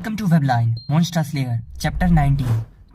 Welcome to webline monster slayer chapter 19।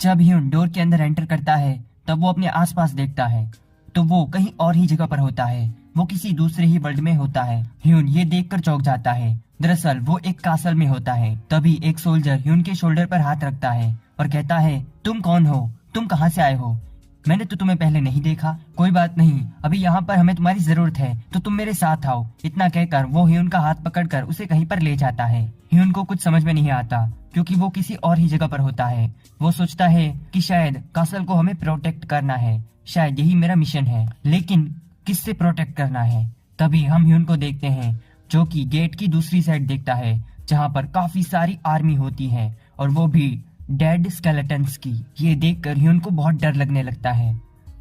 जब Hyun door के अंदर एंटर करता है तब वो अपने आसपास देखता है तो वो कहीं और ही जगह पर होता है। वो किसी दूसरे ही वर्ल्ड में होता है। ह्यून ये देखकर चौंक जाता है। दरअसल वो एक कासल में होता है। तभी एक सोल्जर ह्यून के शोल्डर पर हाथ रखता है और कहता है, तुम कौन हो? तुम कहाँ से आए हो? मैंने तो तुम्हें पहले नहीं देखा। कोई बात नहीं, अभी यहाँ पर हमें तुम्हारी जरूरत है तो तुम मेरे साथ आओ। इतना कहकर वो ह्यून का हाथ पकड़कर उसे कहीं पर ले जाता है। ह्यून को कुछ समझ में नहीं आता क्योंकि वो किसी और ही जगह पर होता है। वो सोचता है कि शायद कासल को हमें प्रोटेक्ट करना है, शायद यही मेरा मिशन है, लेकिन किससे प्रोटेक्ट करना है? तभी हम ह्यून को देखते हैं जो कि गेट की दूसरी साइड देखता है जहाँ पर काफी सारी आर्मी होती है और वो भी डेड स्केलेटन्स की। ये देखकर ह्यून को बहुत डर लगने लगता है।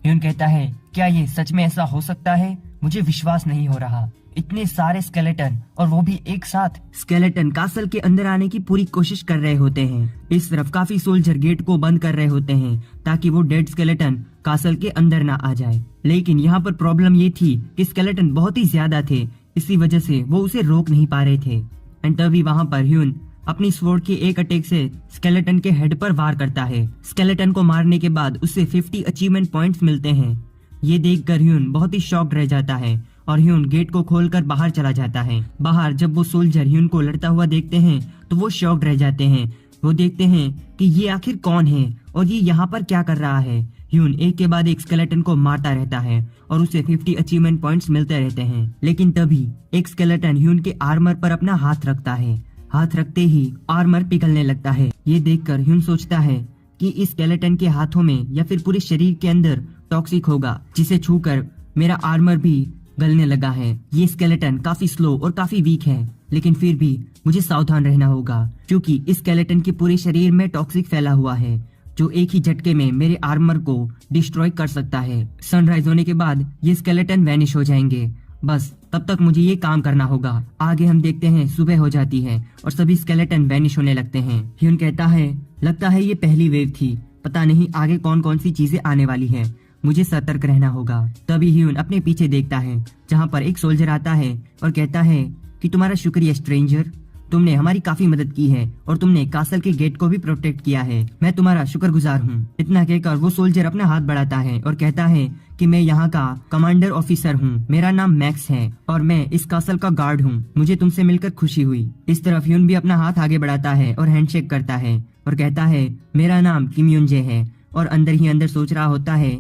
ह्यून कहता है, क्या ये सच में ऐसा हो सकता है? मुझे विश्वास नहीं हो रहा। इतने सारे स्केलेटन और वो भी एक साथ। स्केलेटन कासल के अंदर आने की पूरी कोशिश कर रहे होते हैं। इस तरफ काफी सोल्जर गेट को बंद कर रहे होते हैं ताकि वो डेड स्केलेटन कासल के अंदर ना आ जाए। लेकिन यहाँ पर प्रॉब्लम ये थी कि स्केलेटन बहुत ही ज्यादा थे, इसी वजह से वो उसे रोक नहीं पा रहे थे। एंड तभी वहाँ पर ह्यून अपनी स्वॉर्ड के एक अटैक से स्केलेटन के हेड पर वार करता है। स्केलेटन को मारने के बाद उसे 50 अचीवमेंट पॉइंट्स मिलते हैं। ये देखकर ह्यून बहुत ही शॉक्ड रह जाता है और ह्यून गेट को खोलकर बाहर चला जाता है। बाहर जब वो सोल्जर ह्यून को लड़ता हुआ देखते हैं तो वो शॉक्ड रह जाते हैं। वो देखते हैं कि ये आखिर कौन है और ये यहाँ पर क्या कर रहा है। ह्यून एक के बाद एक स्केलेटन को मारता रहता है और उसे 50 अचीवमेंट पॉइंट्स मिलते रहते हैं। लेकिन तभी एक स्केलेटन ह्यून के आर्मर पर अपना हाथ रखता है। हाथ रखते ही आर्मर पिघलने लगता है। ये देखकर ह्यून सोचता है कि इस स्केलेटन के हाथों में या फिर पूरे शरीर के अंदर टॉक्सिक होगा जिसे छूकर मेरा आर्मर भी गलने लगा है। ये स्केलेटन काफी स्लो और काफी वीक है, लेकिन फिर भी मुझे सावधान रहना होगा क्योंकि इस स्केलेटन के पूरे शरीर में टॉक्सिक फैला हुआ है जो एक ही झटके में मेरे आर्मर को डिस्ट्रॉय कर सकता है। सनराइज होने के बाद ये स्केलेटन वैनिश हो जाएंगे। बस तब तक मुझे ये काम करना होगा। आगे हम देखते हैं सुबह हो जाती है और सभी स्केलेटन वैनिश होने लगते हैं। ह्यून कहता है, लगता है ये पहली वेव थी, पता नहीं आगे कौन कौन सी चीजें आने वाली है, मुझे सतर्क रहना होगा। तभी ह्यून अपने पीछे देखता है जहाँ पर एक सोल्जर आता है और कहता है कि तुम्हारा शुक्रिया स्ट्रेंजर, तुमने हमारी काफी मदद की है और तुमने कासल के गेट को भी प्रोटेक्ट किया है। मैं तुम्हारा शुक्रगुजार हूँ। इतना कहकर वो सोल्जर अपना हाथ बढ़ाता है और कहता है कि मैं यहाँ का कमांडर ऑफिसर हूँ, मेरा नाम मैक्स है और मैं इस कासल का गार्ड हूँ। मुझे तुमसे मिलकर खुशी हुई। इस तरफ ह्यून भी अपना हाथ आगे बढ़ाता है और हैंडशेक करता है और कहता है, मेरा नाम किम युनजे है। और अंदर ही अंदर सोच रहा होता है,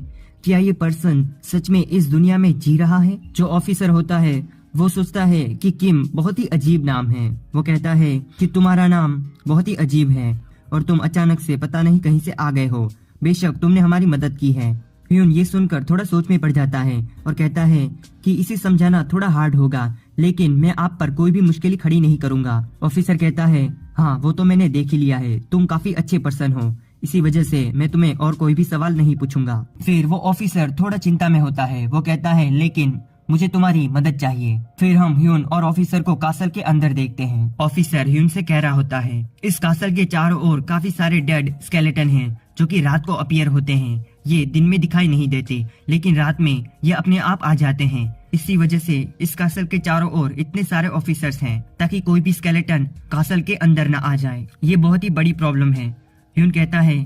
क्या ये पर्सन सच में इस दुनिया में जी रहा है? जो ऑफिसर होता है वो सोचता है कि किम बहुत ही अजीब नाम है। वो कहता है कि तुम्हारा नाम बहुत ही अजीब है और तुम अचानक से पता नहीं कहीं से आ गए हो। बेशक तुमने हमारी मदद की है। ह्यून ये सुनकर थोड़ा सोच में पड़ जाता है और कहता है कि इसे समझाना थोड़ा हार्ड होगा, लेकिन मैं आप पर कोई भी मुश्किल खड़ी नहीं करूंगा। ऑफिसर कहता है, हाँ वो तो मैंने देख ही लिया है, तुम काफी अच्छे पर्सन हो, इसी वजह से मैं तुम्हें और कोई भी सवाल नहीं पूछूंगा। फिर वो ऑफिसर थोड़ा चिंता में होता है। वो कहता है, लेकिन मुझे तुम्हारी मदद चाहिए। फिर हम ह्यून और ऑफिसर को कासल के अंदर देखते हैं। ऑफिसर ह्यून से कह रहा होता है, इस कासल के चारों ओर काफी सारे डेड स्केलेटन हैं जो कि रात को अपीयर होते हैं। ये दिन में दिखाई नहीं देते, लेकिन रात में ये अपने आप आ जाते हैं। इसी वजह से इस कासल के चारों ओर इतने सारे ऑफिसर्स हैं ताकि कोई भी स्केलेटन कासल के अंदर न आ जाए। ये बहुत ही बड़ी प्रॉब्लम है। ह्यून कहता है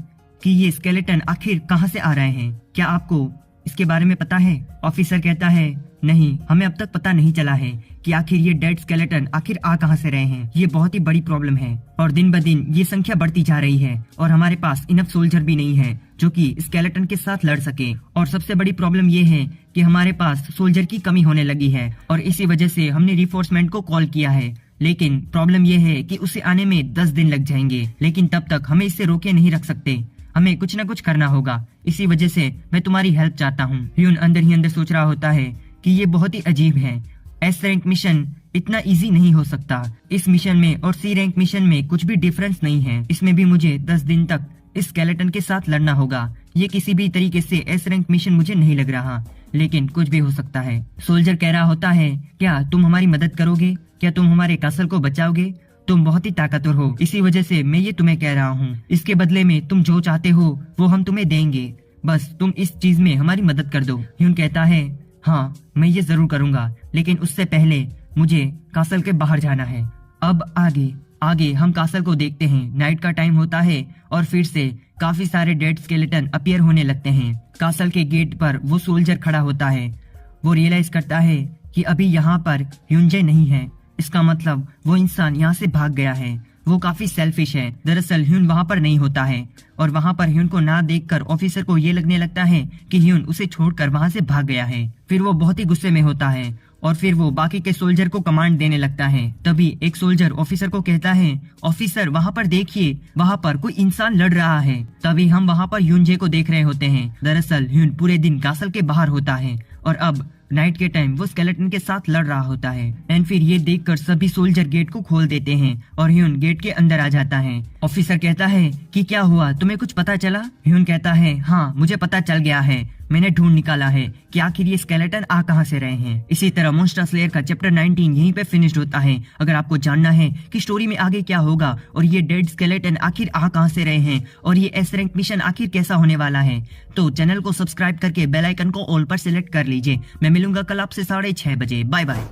कि ये स्केलेटन आखिर कहाँ से आ रहे हैं, क्या आपको इसके बारे में पता है? ऑफिसर कहता है, नहीं, हमें अब तक पता नहीं चला है कि आखिर ये डेड स्केलेटन आखिर आ कहां से रहे हैं। ये बहुत ही बड़ी प्रॉब्लम है और दिन ब दिन ये संख्या बढ़ती जा रही है और हमारे पास इनफ सोल्जर भी नहीं है जो कि स्केलेटन के साथ लड़ सके। और सबसे बड़ी प्रॉब्लम ये है कि हमारे पास सोल्जर की कमी होने लगी है और इसी वजह से हमने रिफोर्समेंट को कॉल किया है। लेकिन प्रॉब्लम ये है कि उसे आने में 10 दिन लग जाएंगे, लेकिन तब तक हमें इससे रोके नहीं रख सकते। हमें कुछ न कुछ करना होगा, इसी वजह से मैं तुम्हारी हेल्प चाहता हूँ। ह्यून अंदर ही अंदर सोच रहा होता है कि ये बहुत ही अजीब है। एस रैंक मिशन इतना इजी नहीं हो सकता। इस मिशन में और सी रैंक मिशन में कुछ भी डिफरेंस नहीं है। इसमें भी मुझे 10 दिन तक इस स्केलेटन के साथ लड़ना होगा। ये किसी भी तरीके से एस रैंक मिशन मुझे नहीं लग रहा, लेकिन कुछ भी हो सकता है। सोल्जर कह रहा होता है, क्या तुम हमारी मदद करोगे? क्या तुम हमारे कासल को बचाओगे? तुम बहुत ही ताकतवर हो, इसी वजह से मैं ये तुम्हें कह रहा हूँ। इसके बदले में तुम जो चाहते हो वो हम तुम्हें देंगे, बस तुम इस चीज में हमारी मदद कर दो। ह्यून कहता है, हाँ मैं ये जरूर करूंगा, लेकिन उससे पहले मुझे कासल के बाहर जाना है। अब आगे आगे हम कासल को देखते हैं। नाइट का टाइम होता है और फिर से काफी सारे डेड स्केलेटन अपीयर होने लगते हैं। कासल के गेट पर वो सोल्जर खड़ा होता है। वो रियलाइज करता है कि अभी यहाँ पर ह्यूनजे नहीं है। इसका मतलब वो इंसान यहाँ से भाग गया है। वो काफी सेल्फिश है। दरअसल ह्यून वहाँ पर नहीं होता है और वहाँ पर ह्यून को ना देखकर ऑफिसर को ये लगने लगता है कि ह्यून उसे छोड़कर वहाँ से भाग गया है। फिर वो बहुत ही गुस्से में होता है और फिर वो बाकी के सोल्जर को कमांड देने लगता है। तभी एक सोल्जर ऑफिसर को कहता है, ऑफिसर वहाँ पर देखिए, वहाँ पर कोई इंसान लड़ रहा है। तभी हम वहाँ पर ह्यूनजे को देख रहे होते हैं। दरअसल ह्यून पूरे दिन कासल के बाहर होता है और अब नाइट के टाइम वो स्केलेटन के साथ लड़ रहा होता है। एंड फिर ये देखकर सभी सोल्जर गेट को खोल देते हैं और ह्यून गेट के अंदर आ जाता है। ऑफिसर कहता है कि क्या हुआ, तुम्हें कुछ पता चला? ह्यून कहता है, हाँ मुझे पता चल गया है, मैंने ढूंढ निकाला है कि आखिर ये स्केलेटन आ कहां से रहे हैं। इसी तरह मॉन्स्टर स्लेयर का चैप्टर 19 यहीं पे फिनिश्ड होता है। अगर आपको जानना है कि स्टोरी में आगे क्या होगा और ये डेड स्केलेटन आखिर आ कहां से रहे हैं और ये एस रैंक मिशन आखिर कैसा होने वाला है, तो चैनल को सब्सक्राइब करके बेल आइकन को ऑल पर सिलेक्ट कर लीजिए। मैं मिलूंगा कल आपसे 6:30 बजे। Bye bye.